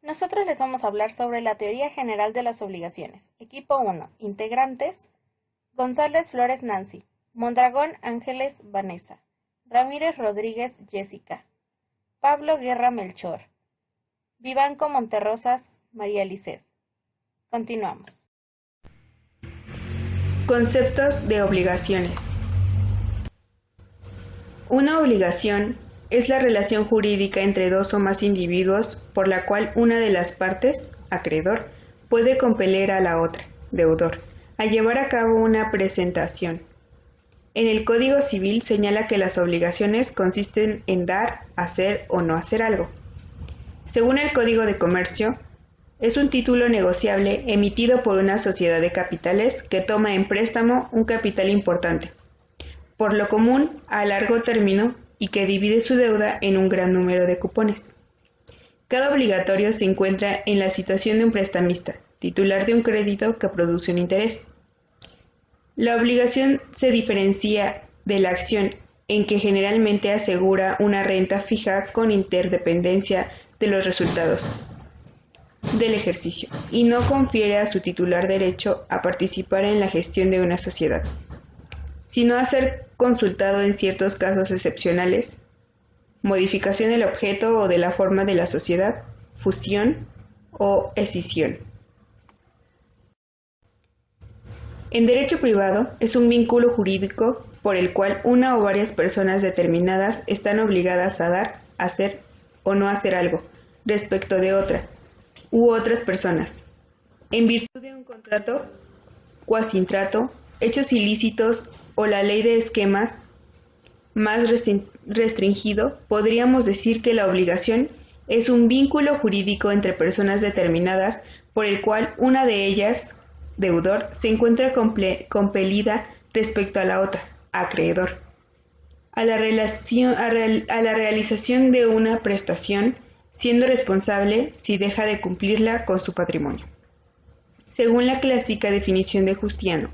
Nosotros les vamos a hablar sobre la teoría general de las obligaciones. Equipo 1. Integrantes: González Flores Nancy, Mondragón Ángeles Vanessa, Ramírez Rodríguez Jessica, Pablo Guerra Melchor, Vivanco Monterrosas María Lisset. Continuamos. Conceptos de obligaciones. Una obligación es la relación jurídica entre dos o más individuos por la cual una de las partes, acreedor, puede compeler a la otra, deudor, a llevar a cabo una presentación. En el Código Civil señala que las obligaciones consisten en dar, hacer o no hacer algo. Según el Código de Comercio, es un título negociable emitido por una sociedad de capitales que toma en préstamo un capital importante, por lo común a largo término, y que divide su deuda en un gran número de cupones. Cada obligatorio se encuentra en la situación de un prestamista, titular de un crédito que produce un interés. La obligación se diferencia de la acción en que generalmente asegura una renta fija con interdependencia de los resultados del ejercicio y no confiere a su titular derecho a participar en la gestión de una sociedad, sino a ser consultado en ciertos casos excepcionales: modificación del objeto o de la forma de la sociedad, fusión o escisión. En derecho privado es un vínculo jurídico por el cual una o varias personas determinadas están obligadas a dar, hacer o no hacer algo respecto de otra u otras personas, en virtud de un contrato, cuasintrato, hechos ilícitos o la ley de esquemas más restringido. Podríamos decir que la obligación es un vínculo jurídico entre personas determinadas por el cual una de ellas, deudor, se encuentra compelida respecto a la otra, acreedor, a la realización de una prestación, siendo responsable si deja de cumplirla con su patrimonio. Según la clásica definición de Justiano,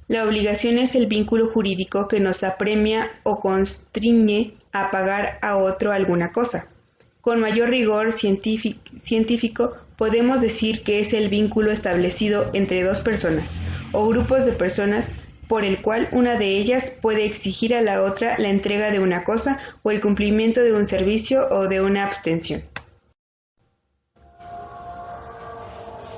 la obligación es el vínculo jurídico que nos apremia o constriñe a pagar a otro alguna cosa. Con mayor rigor científico podemos decir que es el vínculo establecido entre dos personas o grupos de personas por el cual una de ellas puede exigir a la otra la entrega de una cosa o el cumplimiento de un servicio o de una abstención.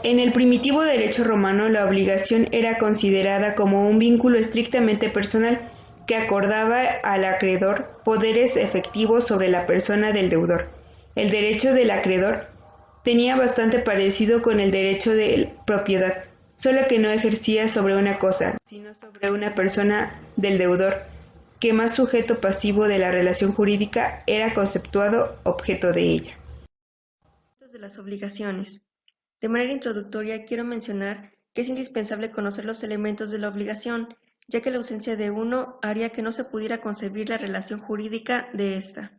En el primitivo derecho romano, la obligación era considerada como un vínculo estrictamente personal que acordaba al acreedor poderes efectivos sobre la persona del deudor. El derecho del acreedor tenía bastante parecido con el derecho de propiedad, solo que no ejercía sobre una cosa, sino sobre una persona del deudor, que más sujeto pasivo de la relación jurídica era conceptuado objeto de ella. De las obligaciones. De manera introductoria, quiero mencionar que es indispensable conocer los elementos de la obligación, ya que la ausencia de uno haría que no se pudiera concebir la relación jurídica de esta.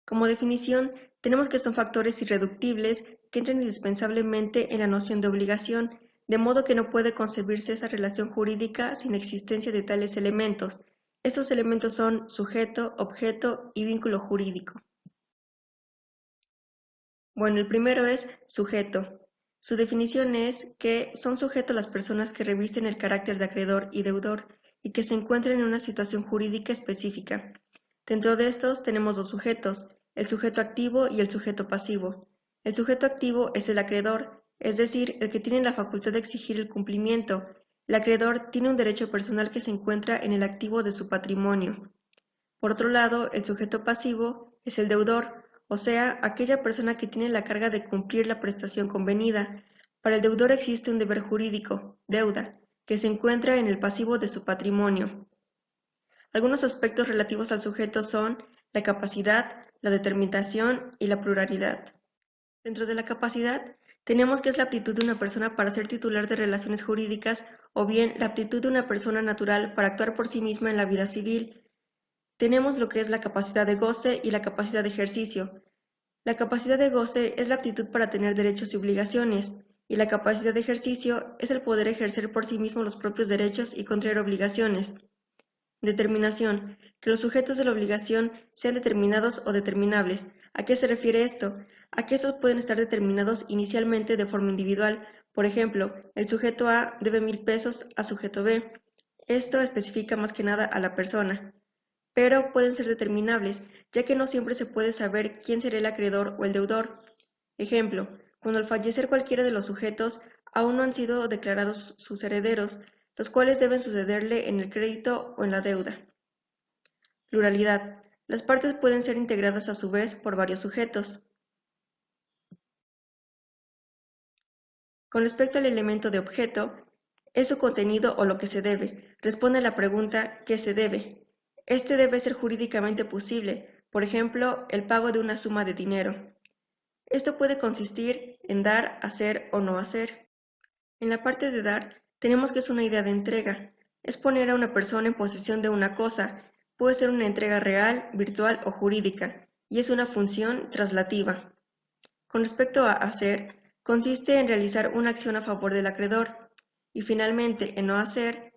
Como definición, tenemos que son factores irreductibles que entran indispensablemente en la noción de obligación, de modo que no puede concebirse esa relación jurídica sin la existencia de tales elementos. Estos elementos son sujeto, objeto y vínculo jurídico. Bueno, el primero es sujeto. Su definición es que son sujetos las personas que revisten el carácter de acreedor y deudor y que se encuentran en una situación jurídica específica. Dentro de estos tenemos dos sujetos, el sujeto activo y el sujeto pasivo. El sujeto activo es el acreedor, es decir, el que tiene la facultad de exigir el cumplimiento. El acreedor tiene un derecho personal que se encuentra en el activo de su patrimonio. Por otro lado, el sujeto pasivo es el deudor, o sea, aquella persona que tiene la carga de cumplir la prestación convenida. Para el deudor existe un deber jurídico, deuda, que se encuentra en el pasivo de su patrimonio. Algunos aspectos relativos al sujeto son la capacidad, la determinación y la pluralidad. Dentro de la capacidad, tenemos que es la aptitud de una persona para ser titular de relaciones jurídicas o bien la aptitud de una persona natural para actuar por sí misma en la vida civil. Tenemos lo que es la capacidad de goce y la capacidad de ejercicio. La capacidad de goce es la aptitud para tener derechos y obligaciones, y la capacidad de ejercicio es el poder ejercer por sí mismo los propios derechos y contraer obligaciones. Determinación. Que los sujetos de la obligación sean determinados o determinables. ¿A qué se refiere esto? A que estos pueden estar determinados inicialmente de forma individual. Por ejemplo, el sujeto A debe 1,000 pesos a sujeto B. Esto especifica más que nada a la persona. Pero pueden ser determinables, ya que no siempre se puede saber quién será el acreedor o el deudor. Ejemplo, cuando al fallecer cualquiera de los sujetos, aún no han sido declarados sus herederos, los cuales deben sucederle en el crédito o en la deuda. Pluralidad. Las partes pueden ser integradas a su vez por varios sujetos. Con respecto al elemento de objeto, es su contenido o lo que se debe. Responde a la pregunta ¿qué se debe? Este debe ser jurídicamente posible, por ejemplo, el pago de una suma de dinero. Esto puede consistir en dar, hacer o no hacer. En la parte de dar, tenemos que es una idea de entrega. Es poner a una persona en posesión de una cosa. Puede ser una entrega real, virtual o jurídica, y es una función traslativa. Con respecto a hacer, consiste en realizar una acción a favor del acreedor. Y finalmente, en no hacer,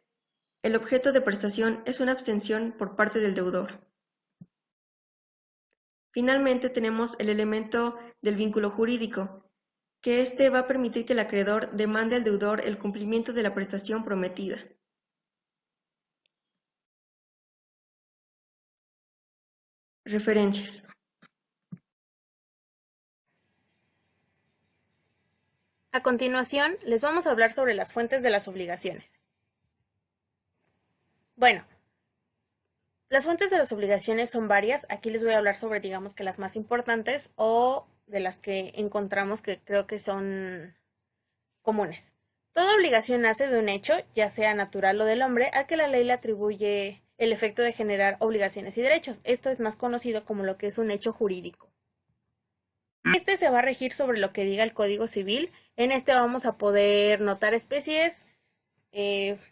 el objeto de prestación es una abstención por parte del deudor. Finalmente tenemos el elemento del vínculo jurídico, que éste va a permitir que el acreedor demande al deudor el cumplimiento de la prestación prometida. Referencias. A continuación, les vamos a hablar sobre las fuentes de las obligaciones. Bueno, las fuentes de las obligaciones son varias. Aquí les voy a hablar sobre, digamos que las más importantes o de las que encontramos que creo que son comunes. Toda obligación nace de un hecho, ya sea natural o del hombre, al que la ley le atribuye el efecto de generar obligaciones y derechos. Esto es más conocido como lo que es un hecho jurídico. Este se va a regir sobre lo que diga el Código Civil. En este vamos a poder notar especies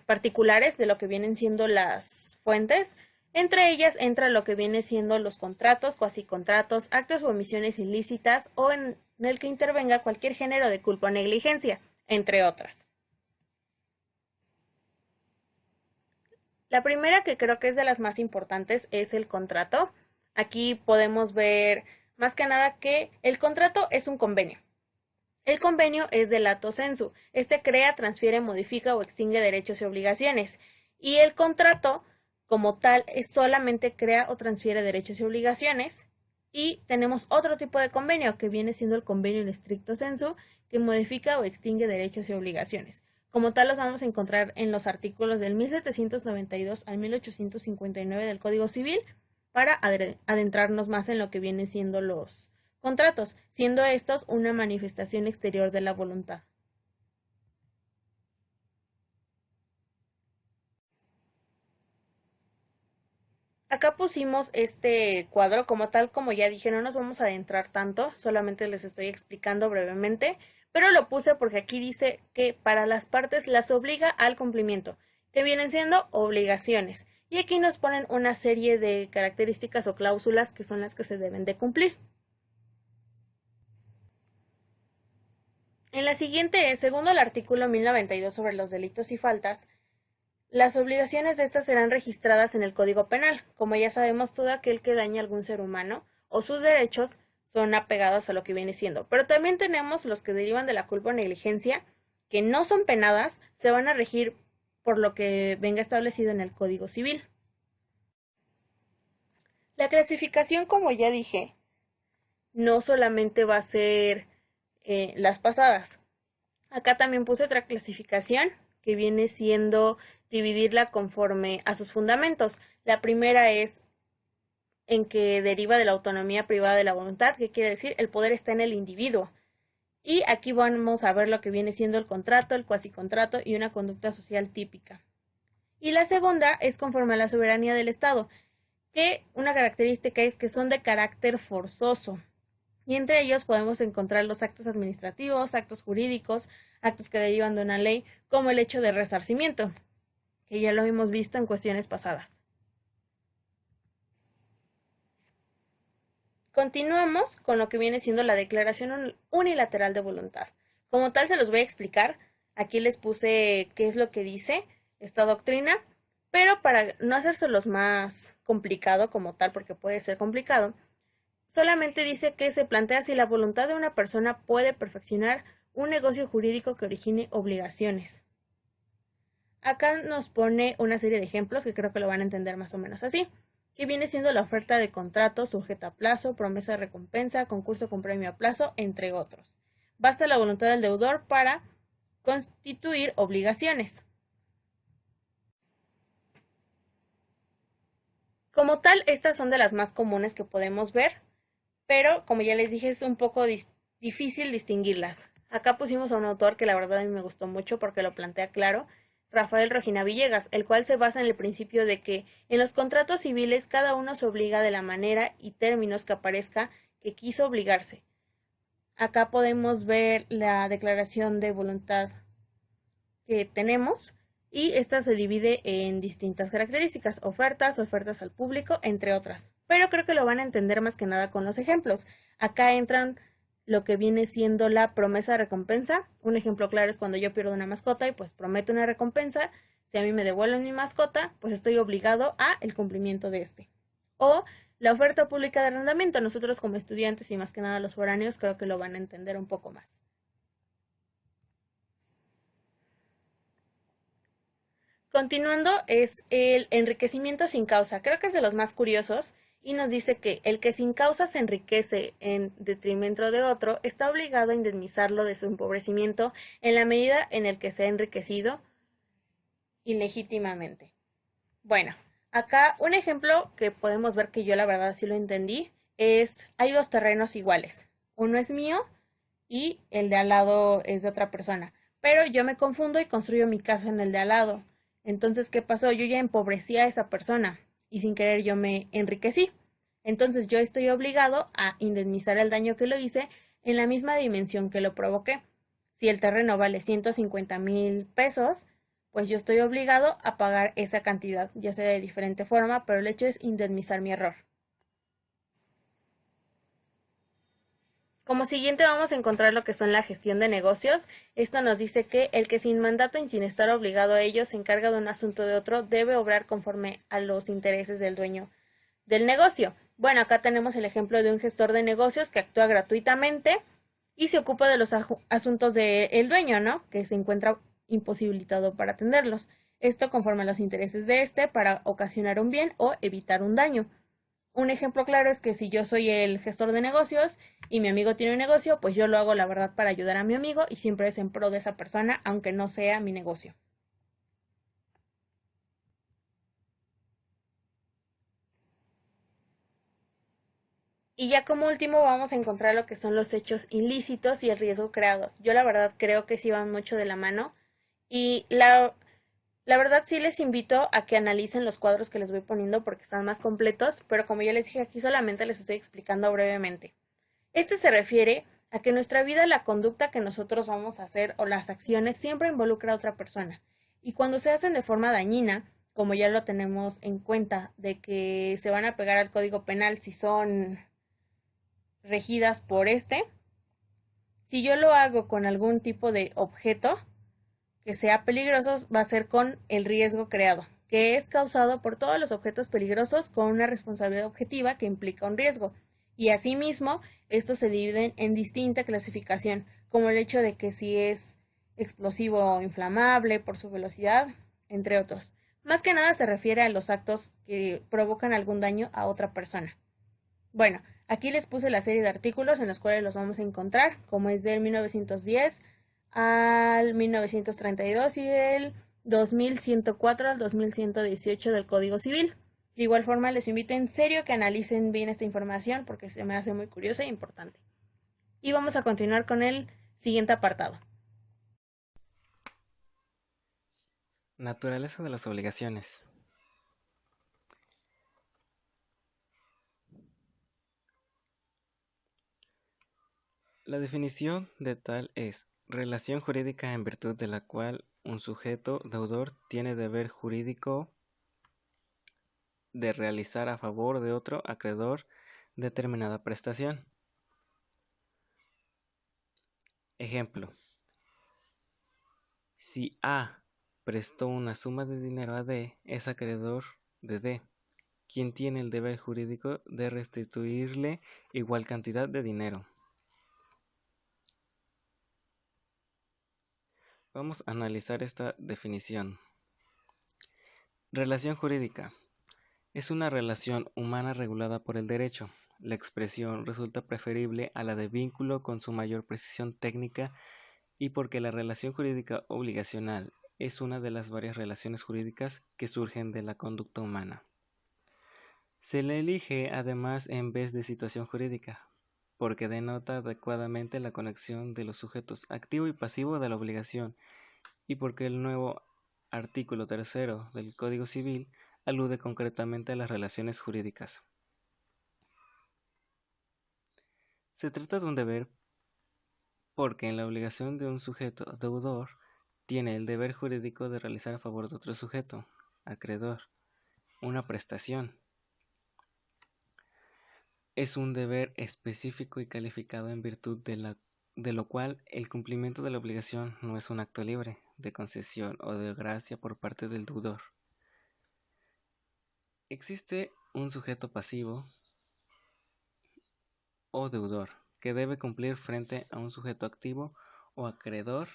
particulares de lo que vienen siendo las fuentes. Entre ellas entra lo que viene siendo los contratos, cuasicontratos, actos o omisiones ilícitas o en el que intervenga cualquier género de culpa o negligencia, entre otras. La primera, que creo que es de las más importantes, es el contrato. Aquí podemos ver más que nada que el contrato es un convenio. El convenio es de lato sensu. Este crea, transfiere, modifica o extingue derechos y obligaciones. Y el contrato, como tal, solamente crea o transfiere derechos y obligaciones. Y tenemos otro tipo de convenio, que viene siendo el convenio en estricto sensu, que modifica o extingue derechos y obligaciones. Como tal, los vamos a encontrar en los artículos del 1792 al 1859 del Código Civil, para adentrarnos más en lo que vienen siendo los contratos, siendo estos una manifestación exterior de la voluntad. Acá pusimos este cuadro, como tal, como ya dije, no nos vamos a adentrar tanto, solamente les estoy explicando brevemente, pero lo puse porque aquí dice que para las partes las obliga al cumplimiento, que vienen siendo obligaciones. Y aquí nos ponen una serie de características o cláusulas que son las que se deben de cumplir. En la siguiente es, segundo el artículo 1092 sobre los delitos y faltas, las obligaciones de estas serán registradas en el Código Penal. Como ya sabemos, todo aquel que daña a algún ser humano o sus derechos son apegados a lo que viene siendo. Pero también tenemos los que derivan de la culpa o negligencia, que no son penadas, se van a regir por lo que venga establecido en el Código Civil. La clasificación, como ya dije, no solamente va a ser las pasadas. Acá también puse otra clasificación que viene siendo dividirla conforme a sus fundamentos. La primera es en que deriva de la autonomía privada de la voluntad, que quiere decir el poder está en el individuo. Y aquí vamos a ver lo que viene siendo el contrato, el cuasicontrato y una conducta social típica. Y la segunda es conforme a la soberanía del Estado, que una característica es que son de carácter forzoso. Y entre ellos podemos encontrar los actos administrativos, actos jurídicos, actos que derivan de una ley, como el hecho de resarcimiento, que ya lo hemos visto en cuestiones pasadas. Continuamos con lo que viene siendo la declaración unilateral de voluntad. Como tal, se los voy a explicar. Aquí les puse qué es lo que dice esta doctrina. Pero para no hacérselos más complicado como tal, porque puede ser complicado, solamente dice que se plantea si la voluntad de una persona puede perfeccionar un negocio jurídico que origine obligaciones. Acá nos pone una serie de ejemplos que creo que lo van a entender más o menos así, que viene siendo la oferta de contrato sujeta a plazo, promesa de recompensa, concurso con premio a plazo, entre otros. Basta la voluntad del deudor para constituir obligaciones. Como tal, estas son de las más comunes que podemos ver, pero como ya les dije, es un poco difícil distinguirlas. Acá pusimos a un autor que la verdad a mí me gustó mucho porque lo plantea claro, Rafael Regina Villegas, el cual se basa en el principio de que en los contratos civiles cada uno se obliga de la manera y términos que aparezca que quiso obligarse. Acá podemos ver la declaración de voluntad que tenemos y esta se divide en distintas características, ofertas, ofertas al público, entre otras. Pero creo que lo van a entender más que nada con los ejemplos. Acá entran lo que viene siendo la promesa de recompensa. Un ejemplo claro es cuando yo pierdo una mascota y pues prometo una recompensa. Si a mí me devuelven mi mascota, pues estoy obligado a el cumplimiento de este. O la oferta pública de arrendamiento. Nosotros como estudiantes y más que nada los foráneos creo que lo van a entender un poco más. Continuando es el enriquecimiento sin causa. Creo que es de los más curiosos y nos dice que el que sin causa se enriquece en detrimento de otro está obligado a indemnizarlo de su empobrecimiento en la medida en el que se ha enriquecido ilegítimamente. Bueno, acá un ejemplo que podemos ver que yo la verdad sí lo entendí es, hay dos terrenos iguales. Uno es mío y el de al lado es de otra persona. Pero yo me confundo y construyo mi casa en el de al lado. Entonces, ¿qué pasó? Yo ya empobrecí a esa persona y sin querer yo me enriquecí. Entonces yo estoy obligado a indemnizar el daño que lo hice en la misma dimensión que lo provoqué. Si el terreno vale 150,000 pesos, pues yo estoy obligado a pagar esa cantidad, ya sea de diferente forma, pero el hecho es indemnizar mi error. Como siguiente vamos a encontrar lo que son la gestión de negocios. Esto nos dice que el que sin mandato y sin estar obligado a ello se encarga de un asunto de otro debe obrar conforme a los intereses del dueño del negocio. Bueno, acá tenemos el ejemplo de un gestor de negocios que actúa gratuitamente y se ocupa de los asuntos del dueño, ¿no? Que se encuentra imposibilitado para atenderlos. Esto conforme a los intereses de este para ocasionar un bien o evitar un daño. Un ejemplo claro es que si yo soy el gestor de negocios y mi amigo tiene un negocio, pues yo lo hago la verdad para ayudar a mi amigo y siempre es en pro de esa persona, aunque no sea mi negocio. Y ya como último vamos a encontrar lo que son los hechos ilícitos y el riesgo creado. Yo la verdad creo que sí van mucho de la mano y la verdad sí les invito a que analicen los cuadros que les voy poniendo porque están más completos, pero como ya les dije aquí solamente les estoy explicando brevemente. Este se refiere a que en nuestra vida la conducta que nosotros vamos a hacer o las acciones siempre involucra a otra persona. Y cuando se hacen de forma dañina, como ya lo tenemos en cuenta de que se van a pegar al Código Penal si son regidas por este, si yo lo hago con algún tipo de objeto que sea peligroso, va a ser con el riesgo creado, que es causado por todos los objetos peligrosos con una responsabilidad objetiva que implica un riesgo. Y asimismo, estos se dividen en distinta clasificación, como el hecho de que si es explosivo o inflamable por su velocidad, entre otros. Más que nada se refiere a los actos que provocan algún daño a otra persona. Bueno, aquí les puse la serie de artículos en los cuales los vamos a encontrar, como es del 1910 al 1932 y del 2104 al 2118 del Código Civil. De igual forma, les invito en serio que analicen bien esta información porque se me hace muy curiosa e importante. Y vamos a continuar con el siguiente apartado. Naturaleza de las obligaciones. La definición de tal es relación jurídica en virtud de la cual un sujeto deudor tiene deber jurídico de realizar a favor de otro acreedor determinada prestación. Ejemplo: si A prestó una suma de dinero a D es acreedor de D, quien tiene el deber jurídico de restituirle igual cantidad de dinero. Vamos a analizar esta definición. Relación jurídica. Es una relación humana regulada por el derecho. La expresión resulta preferible a la de vínculo con su mayor precisión técnica y porque la relación jurídica obligacional es una de las varias relaciones jurídicas que surgen de la conducta humana. Se le elige además en vez de situación jurídica, porque denota adecuadamente la conexión de los sujetos activo y pasivo de la obligación y porque el nuevo artículo 3 del Código Civil alude concretamente a las relaciones jurídicas. Se trata de un deber porque en la obligación de un sujeto deudor tiene el deber jurídico de realizar a favor de otro sujeto, acreedor, una prestación. Es un deber específico y calificado en virtud de lo cual el cumplimiento de la obligación no es un acto libre, de concesión o de gracia por parte del deudor. Existe un sujeto pasivo o deudor que debe cumplir frente a un sujeto activo o acreedor.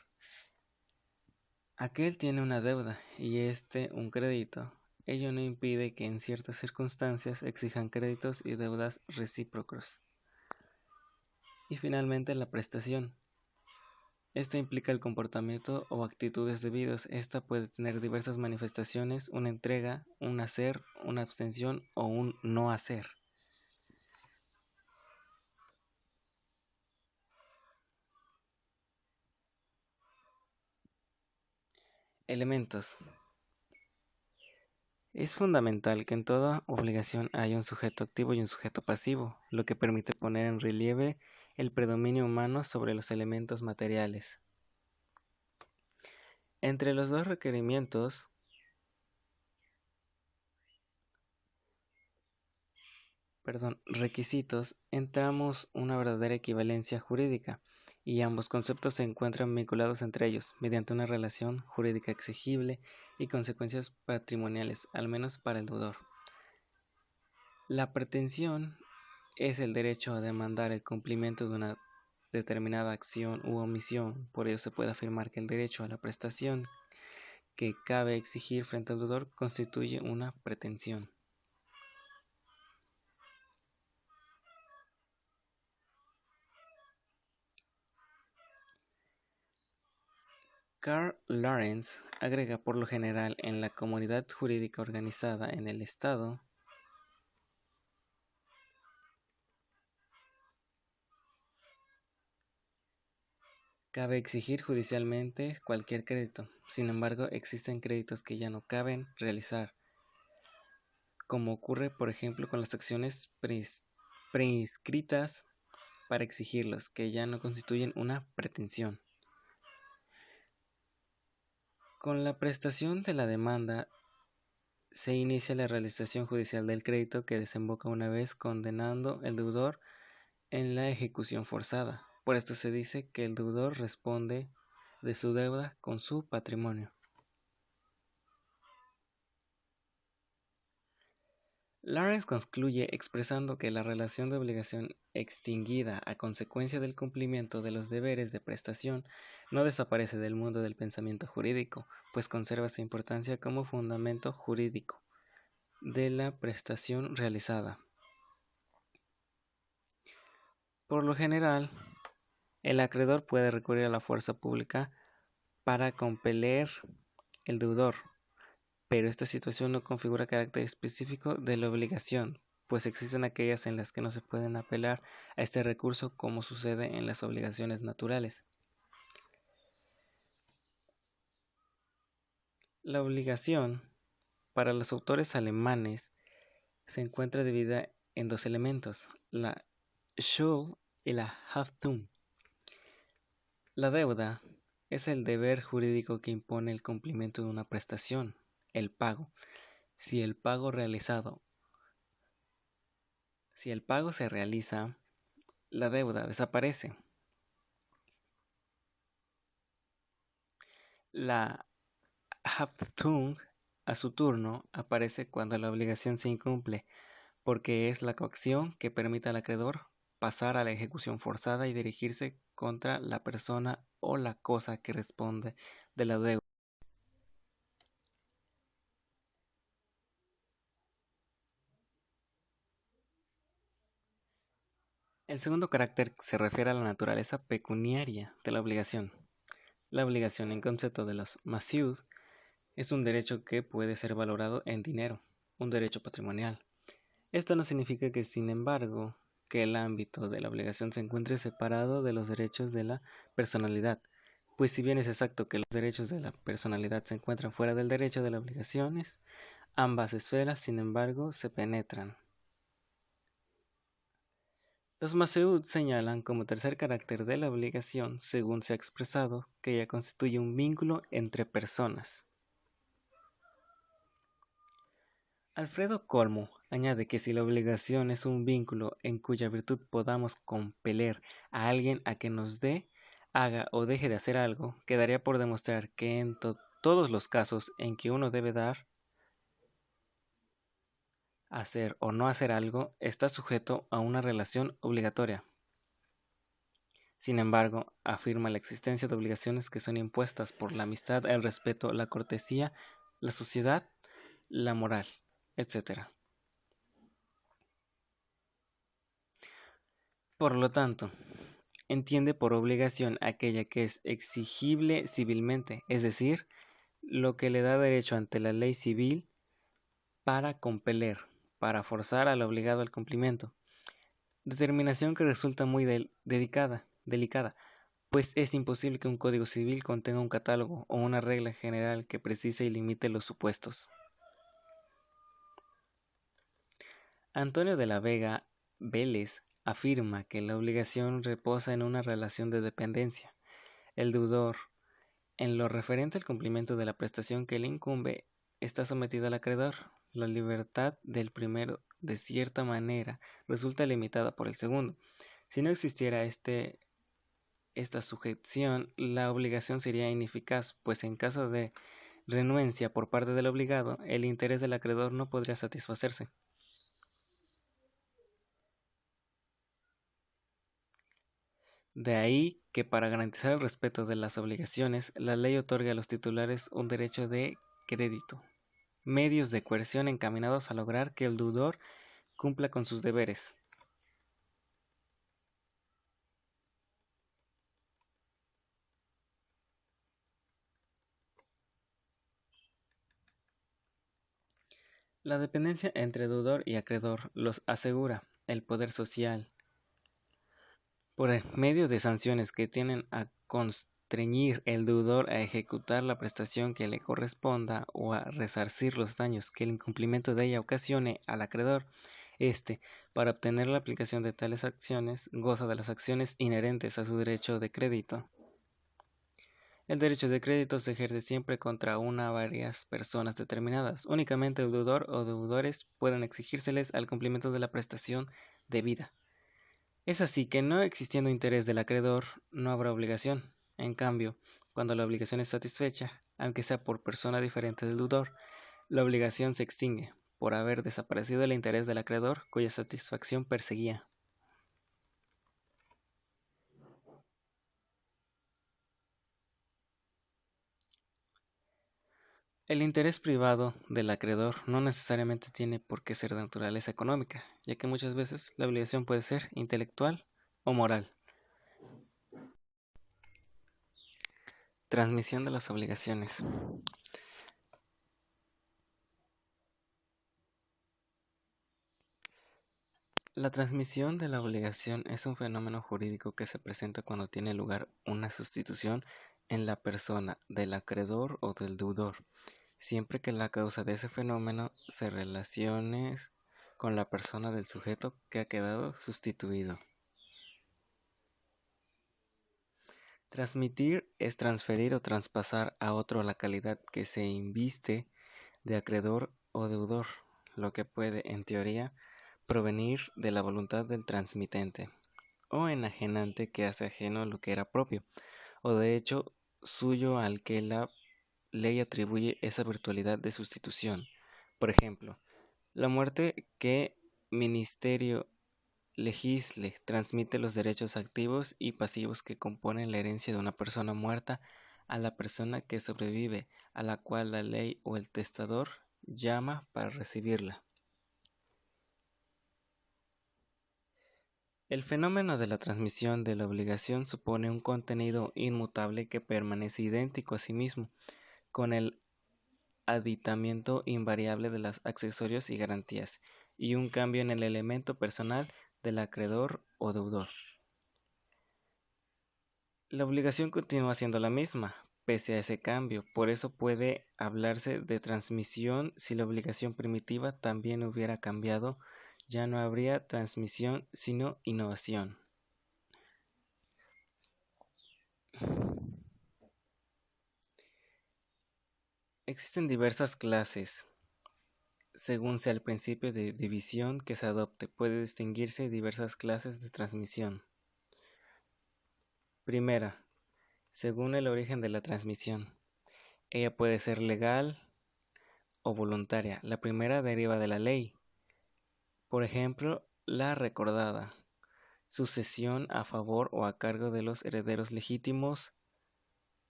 Aquel tiene una deuda y éste un crédito. Ello no impide que en ciertas circunstancias exijan créditos y deudas recíprocos. Y finalmente la prestación. Esta implica el comportamiento o actitudes debidos. Esta puede tener diversas manifestaciones: una entrega, un hacer, una abstención o un no hacer. Elementos. Es fundamental que en toda obligación haya un sujeto activo y un sujeto pasivo, lo que permite poner en relieve el predominio humano sobre los elementos materiales. Entre los dos requisitos, entramos una verdadera equivalencia jurídica, y ambos conceptos se encuentran vinculados entre ellos mediante una relación jurídica exigible y consecuencias patrimoniales, al menos para el deudor. La pretensión es el derecho a demandar el cumplimiento de una determinada acción u omisión. Por ello se puede afirmar que el derecho a la prestación que cabe exigir frente al deudor constituye una pretensión. Karl Lawrence agrega: por lo general, en la comunidad jurídica organizada en el Estado, cabe exigir judicialmente cualquier crédito. Sin embargo, existen créditos que ya no caben realizar, como ocurre, por ejemplo, con las acciones preinscritas para exigirlos, que ya no constituyen una pretensión. Con la prestación de la demanda se inicia la realización judicial del crédito, que desemboca una vez condenando el deudor en la ejecución forzada. Por esto se dice que el deudor responde de su deuda con su patrimonio. Lawrence concluye expresando que la relación de obligación extinguida a consecuencia del cumplimiento de los deberes de prestación no desaparece del mundo del pensamiento jurídico, pues conserva su importancia como fundamento jurídico de la prestación realizada. Por lo general, el acreedor puede recurrir a la fuerza pública para compeler el deudor, pero esta situación no configura carácter específico de la obligación, pues existen aquellas en las que no se pueden apelar a este recurso, como sucede en las obligaciones naturales. La obligación, para los autores alemanes, se encuentra dividida en dos elementos: la Schuld y la Haftung. La deuda es el deber jurídico que impone el cumplimiento de una prestación, el pago. Si el pago se realiza, la deuda desaparece. La Haftung, a su turno, aparece cuando la obligación se incumple, porque es la coacción que permite al acreedor pasar a la ejecución forzada y dirigirse contra la persona o la cosa que responde de la deuda. El segundo carácter se refiere a la naturaleza pecuniaria de la obligación. La obligación en concepto de los Masiud es un derecho que puede ser valorado en dinero, un derecho patrimonial. Esto no significa que, sin embargo, que el ámbito de la obligación se encuentre separado de los derechos de la personalidad, pues si bien es exacto que los derechos de la personalidad se encuentran fuera del derecho de las obligaciones, ambas esferas, sin embargo, se penetran. Los Maseud señalan como tercer carácter de la obligación, según se ha expresado, que ella constituye un vínculo entre personas. Alfredo Colmo añade que si la obligación es un vínculo en cuya virtud podamos compeler a alguien a que nos dé, haga o deje de hacer algo, quedaría por demostrar que en todos los casos en que uno debe dar, hacer o no hacer algo, está sujeto a una relación obligatoria. Sin embargo, afirma la existencia de obligaciones que son impuestas por la amistad, el respeto, la cortesía, la sociedad, la moral, etc. Por lo tanto, entiende por obligación aquella que es exigible civilmente, es decir, lo que le da derecho ante la ley civil para compeler, para forzar al obligado al cumplimiento. Determinación que resulta muy delicada, pues es imposible que un código civil contenga un catálogo o una regla general que precise y limite los supuestos. Antonio de la Vega Vélez afirma que la obligación reposa en una relación de dependencia. El deudor, en lo referente al cumplimiento de la prestación que le incumbe, está sometido al acreedor. La libertad del primero, de cierta manera, resulta limitada por el segundo. Si no existiera esta sujeción, la obligación sería ineficaz, pues en caso de renuencia por parte del obligado, el interés del acreedor no podría satisfacerse. De ahí que para garantizar el respeto de las obligaciones, la ley otorga a los titulares un derecho de crédito, medios de coerción encaminados a lograr que el deudor cumpla con sus deberes. La dependencia entre deudor y acreedor los asegura el poder social, por el medio de sanciones que tienden a constreñir el deudor a ejecutar la prestación que le corresponda o a resarcir los daños que el incumplimiento de ella ocasione al acreedor. Para obtener la aplicación de tales acciones, goza de las acciones inherentes a su derecho de crédito. El derecho de crédito se ejerce siempre contra una o varias personas determinadas. Únicamente el deudor o deudores pueden exigírseles al cumplimiento de la prestación debida. Es así que, no existiendo interés del acreedor, no habrá obligación. En cambio, cuando la obligación es satisfecha, aunque sea por persona diferente del deudor, la obligación se extingue, por haber desaparecido el interés del acreedor cuya satisfacción perseguía. El interés privado del acreedor no necesariamente tiene por qué ser de naturaleza económica, ya que muchas veces la obligación puede ser intelectual o moral. Transmisión de las obligaciones. La transmisión de la obligación es un fenómeno jurídico que se presenta cuando tiene lugar una sustitución en la persona del acreedor o del deudor, siempre que la causa de ese fenómeno se relacione con la persona del sujeto que ha quedado sustituido. Transmitir es transferir o traspasar a otro la calidad que se inviste de acreedor o deudor, lo que puede, en teoría, provenir de la voluntad del transmitente, o enajenante que hace ajeno lo que era propio, o de hecho suyo al que la ley atribuye esa virtualidad de sustitución. Por ejemplo, la muerte que ministerio legisle transmite los derechos activos y pasivos que componen la herencia de una persona muerta a la persona que sobrevive, a la cual la ley o el testador llama para recibirla. El fenómeno de la transmisión de la obligación supone un contenido inmutable que permanece idéntico a sí mismo, con el aditamiento invariable de los accesorios y garantías, y un cambio en el elemento personal del acreedor o deudor. La obligación continúa siendo la misma, pese a ese cambio, por eso puede hablarse de transmisión si la obligación primitiva también hubiera cambiado. Ya no habría transmisión, sino innovación. Existen diversas clases. Según sea el principio de división que se adopte, puede distinguirse diversas clases de transmisión. Primera, según el origen de la transmisión. Ella puede ser legal o voluntaria. La primera deriva de la ley. Por ejemplo, la recordada, sucesión a favor o a cargo de los herederos legítimos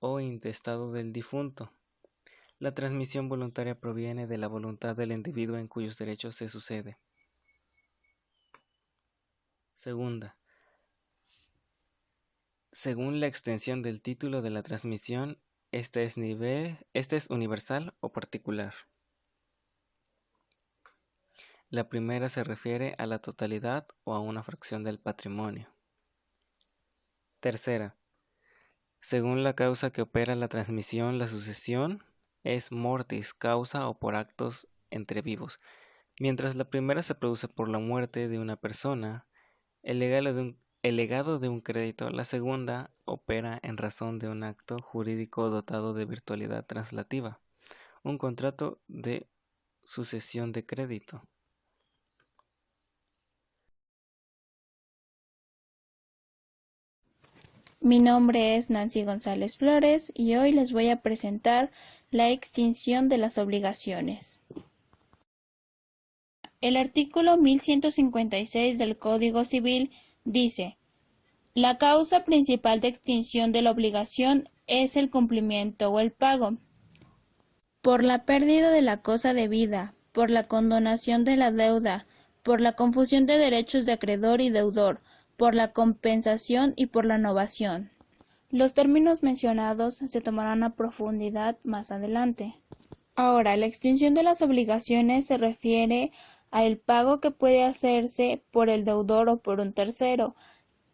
o intestados del difunto. La transmisión voluntaria proviene de la voluntad del individuo en cuyos derechos se sucede. Segunda, según la extensión del título de la transmisión, este es universal o particular. La primera se refiere a la totalidad o a una fracción del patrimonio. Tercera, según la causa que opera la transmisión, la sucesión es mortis, causa o por actos entre vivos. Mientras la primera se produce por la muerte de una persona, el legado de un crédito, la segunda opera en razón de un acto jurídico dotado de virtualidad translativa, un contrato de sucesión de crédito. Mi nombre es Nancy González Flores y hoy les voy a presentar la extinción de las obligaciones. El artículo 1156 del Código Civil dice: la causa principal de extinción de la obligación es el cumplimiento o el pago. Por la pérdida de la cosa debida, por la condonación de la deuda, por la confusión de derechos de acreedor y deudor, por la compensación y por la novación. Los términos mencionados se tomarán a profundidad más adelante. Ahora, la extinción de las obligaciones se refiere al pago que puede hacerse por el deudor o por un tercero.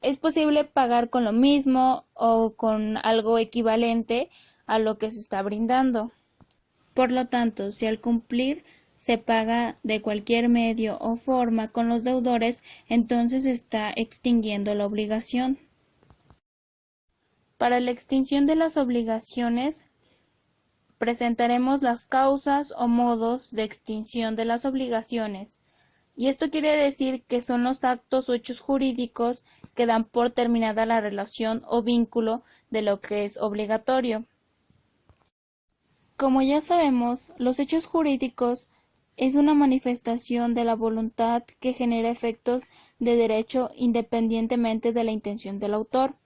Es posible pagar con lo mismo o con algo equivalente a lo que se está brindando. Por lo tanto, si al cumplir se paga de cualquier medio o forma con los deudores, entonces se está extinguiendo la obligación. Para la extinción de las obligaciones, presentaremos las causas o modos de extinción de las obligaciones. Y esto quiere decir que son los actos o hechos jurídicos que dan por terminada la relación o vínculo de lo que es obligatorio. Como ya sabemos, los hechos jurídicos es una manifestación de la voluntad que genera efectos de derecho independientemente de la intención del autor.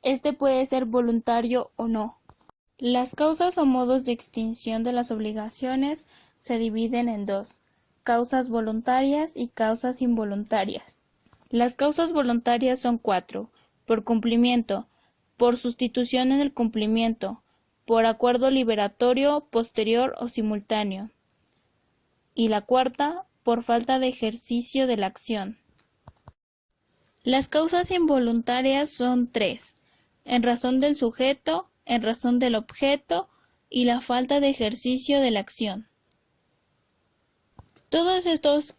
Este puede ser voluntario o no. Las causas o modos de extinción de las obligaciones se dividen en dos: causas voluntarias y causas involuntarias. Las causas voluntarias son 4: por cumplimiento, por sustitución en el cumplimiento, por acuerdo liberatorio, posterior o simultáneo. Y la cuarta, por falta de ejercicio de la acción. Las causas involuntarias son 3: en razón del sujeto, en razón del objeto y la falta de ejercicio de la acción. Todos estos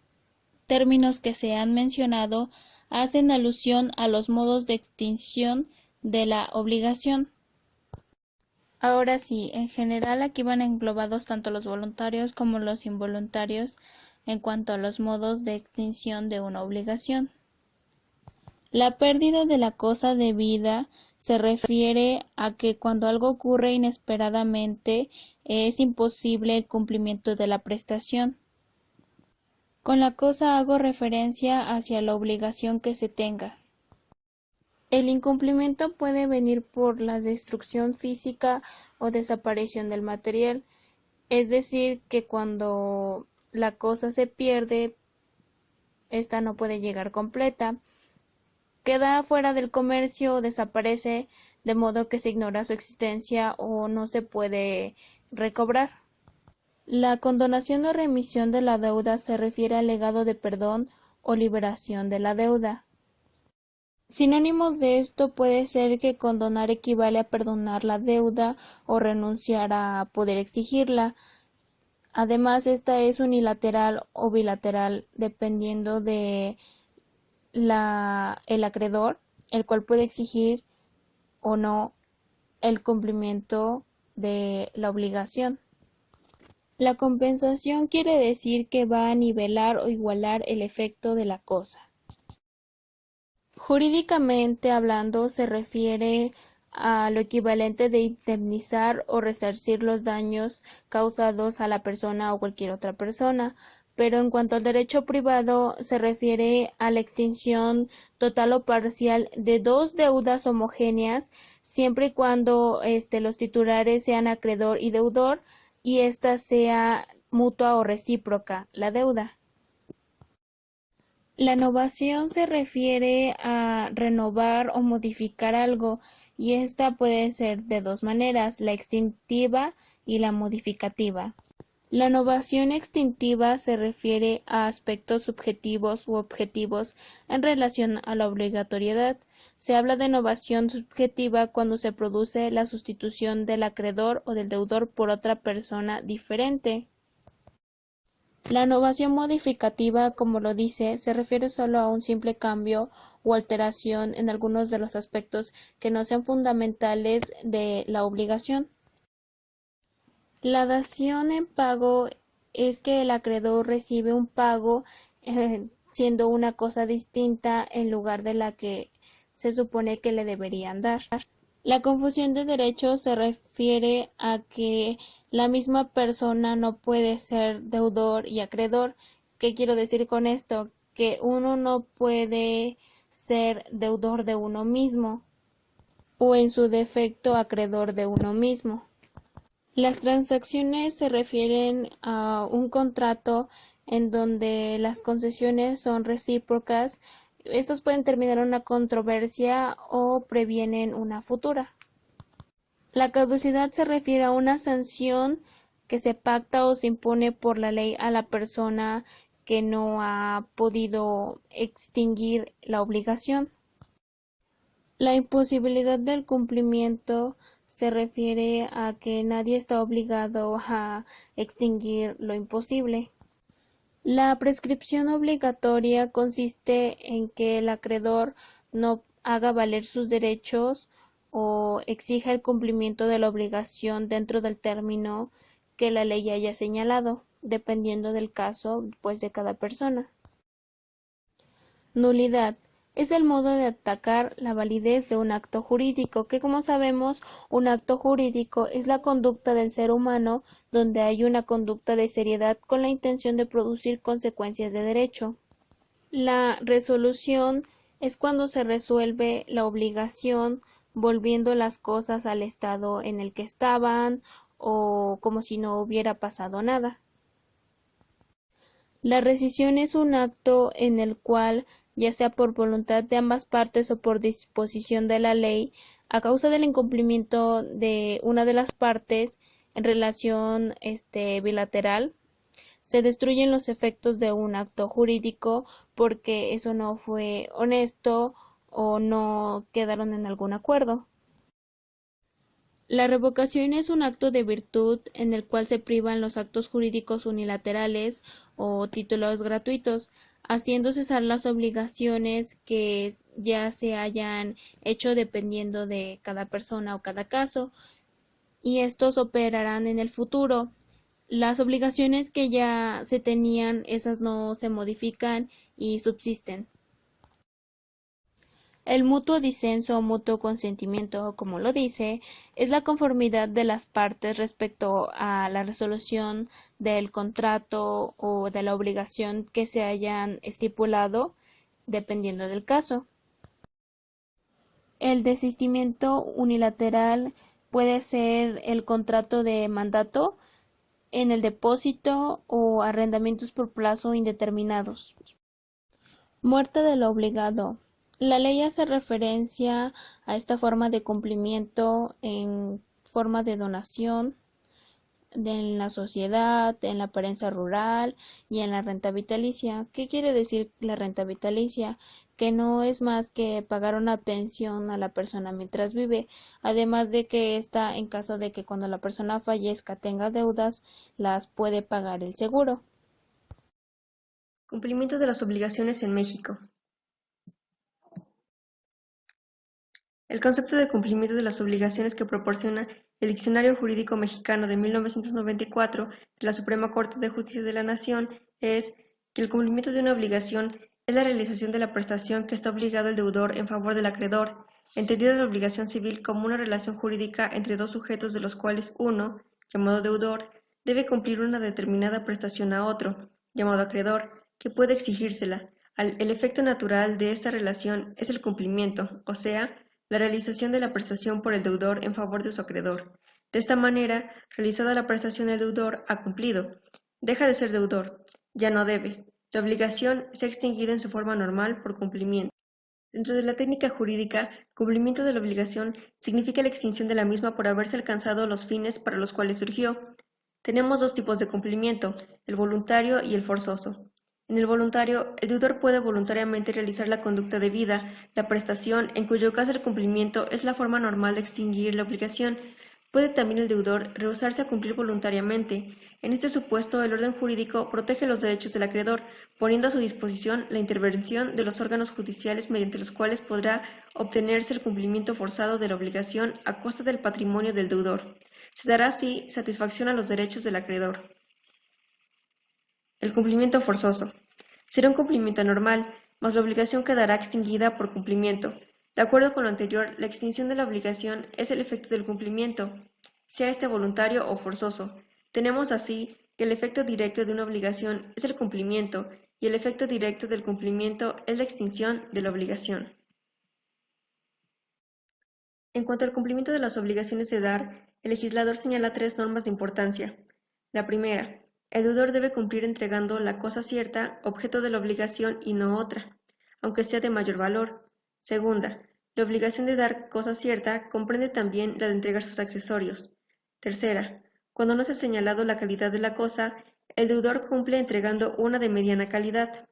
términos que se han mencionado hacen alusión a los modos de extinción de la obligación. Ahora sí, en general aquí van englobados tanto los voluntarios como los involuntarios en cuanto a los modos de extinción de una obligación. La pérdida de la cosa debida se refiere a que cuando algo ocurre inesperadamente es imposible el cumplimiento de la prestación. Con la cosa hago referencia hacia la obligación que se tenga. El incumplimiento puede venir por la destrucción física o desaparición del material, es decir, que cuando la cosa se pierde, esta no puede llegar completa, queda fuera del comercio o desaparece, de modo que se ignora su existencia o no se puede recobrar. La condonación o remisión de la deuda se refiere al legado de perdón o liberación de la deuda. Sinónimos de esto puede ser que condonar equivale a perdonar la deuda o renunciar a poder exigirla. Además, esta es unilateral o bilateral, dependiendo de el acreedor, el cual puede exigir o no el cumplimiento de la obligación. La compensación quiere decir que va a nivelar o igualar el efecto de la cosa. Jurídicamente hablando, se refiere a lo equivalente de indemnizar o resarcir los daños causados a la persona o cualquier otra persona, pero en cuanto al derecho privado, se refiere a la extinción total o parcial de dos deudas homogéneas, siempre y cuando los titulares sean acreedor y deudor, y ésta sea mutua o recíproca, la deuda. La novación se refiere a renovar o modificar algo, y esta puede ser de dos maneras, la extintiva y la modificativa. La novación extintiva se refiere a aspectos subjetivos u objetivos en relación a la obligatoriedad. Se habla de novación subjetiva cuando se produce la sustitución del acreedor o del deudor por otra persona diferente. La novación modificativa, como lo dice, se refiere solo a un simple cambio o alteración en algunos de los aspectos que no sean fundamentales de la obligación. La dación en pago es que el acreedor recibe un pago siendo una cosa distinta en lugar de la que se supone que le deberían dar. La confusión de derechos se refiere a que la misma persona no puede ser deudor y acreedor. ¿Qué quiero decir con esto? Que uno no puede ser deudor de uno mismo o en su defecto acreedor de uno mismo. Las transacciones se refieren a un contrato en donde las concesiones son recíprocas. Estos pueden terminar en una controversia o previenen una futura. La caducidad se refiere a una sanción que se pacta o se impone por la ley a la persona que no ha podido extinguir la obligación. La imposibilidad del cumplimiento se refiere a que nadie está obligado a extinguir lo imposible. La prescripción obligatoria consiste en que el acreedor no haga valer sus derechos o exija el cumplimiento de la obligación dentro del término que la ley haya señalado, dependiendo del caso, pues, de cada persona. Nulidad es el modo de atacar la validez de un acto jurídico, que, como sabemos, un acto jurídico es la conducta del ser humano donde hay una conducta de seriedad con la intención de producir consecuencias de derecho. La resolución es cuando se resuelve la obligación volviendo las cosas al estado en el que estaban o como si no hubiera pasado nada. La rescisión es un acto en el cual, ya sea por voluntad de ambas partes o por disposición de la ley, a causa del incumplimiento de una de las partes en relación bilateral, se destruyen los efectos de un acto jurídico porque eso no fue honesto o no quedaron en algún acuerdo. La revocación es un acto de virtud en el cual se privan los actos jurídicos unilaterales o títulos gratuitos, haciendo cesar las obligaciones que ya se hayan hecho dependiendo de cada persona o cada caso, y estos operarán en el futuro. Las obligaciones que ya se tenían, esas no se modifican y subsisten. El mutuo disenso o mutuo consentimiento, como lo dice, es la conformidad de las partes respecto a la resolución del contrato o de la obligación que se hayan estipulado, dependiendo del caso. El desistimiento unilateral puede ser el contrato de mandato en el depósito o arrendamientos por plazo indeterminados. Muerte del obligado. La ley hace referencia a esta forma de cumplimiento en forma de donación en la sociedad, en la prensa rural y en la renta vitalicia. ¿Qué quiere decir la renta vitalicia? Que no es más que pagar una pensión a la persona mientras vive, además de que esta, en caso de que cuando la persona fallezca tenga deudas, las puede pagar el seguro. Cumplimiento de las obligaciones en México. El concepto de cumplimiento de las obligaciones que proporciona el Diccionario Jurídico Mexicano de 1994 de la Suprema Corte de Justicia de la Nación es que el cumplimiento de una obligación es la realización de la prestación que está obligado el deudor en favor del acreedor, entendida la obligación civil como una relación jurídica entre dos sujetos de los cuales uno, llamado deudor, debe cumplir una determinada prestación a otro, llamado acreedor, que puede exigírsela. El efecto natural de esta relación es el cumplimiento, o sea, la realización de la prestación por el deudor en favor de su acreedor. De esta manera, realizada la prestación, el deudor ha cumplido. Deja de ser deudor, ya no debe. La obligación se ha extinguido en su forma normal por cumplimiento. Dentro de la técnica jurídica, cumplimiento de la obligación significa la extinción de la misma por haberse alcanzado los fines para los cuales surgió. Tenemos dos tipos de cumplimiento, el voluntario y el forzoso. En el voluntario, el deudor puede voluntariamente realizar la conducta debida, la prestación, en cuyo caso el cumplimiento es la forma normal de extinguir la obligación. Puede también el deudor rehusarse a cumplir voluntariamente. En este supuesto, el orden jurídico protege los derechos del acreedor, poniendo a su disposición la intervención de los órganos judiciales mediante los cuales podrá obtenerse el cumplimiento forzado de la obligación a costa del patrimonio del deudor. Se dará así satisfacción a los derechos del acreedor. El cumplimiento forzoso. Será un cumplimiento normal, mas la obligación quedará extinguida por cumplimiento. De acuerdo con lo anterior, la extinción de la obligación es el efecto del cumplimiento, sea este voluntario o forzoso. Tenemos así que el efecto directo de una obligación es el cumplimiento y el efecto directo del cumplimiento es la extinción de la obligación. En cuanto al cumplimiento de las obligaciones de dar, el legislador señala tres normas de importancia. La primera, el deudor debe cumplir entregando la cosa cierta, objeto de la obligación y no otra, aunque sea de mayor valor. Segunda, la obligación de dar cosa cierta comprende también la de entregar sus accesorios. Tercera, cuando no se ha señalado la calidad de la cosa, el deudor cumple entregando una de mediana calidad.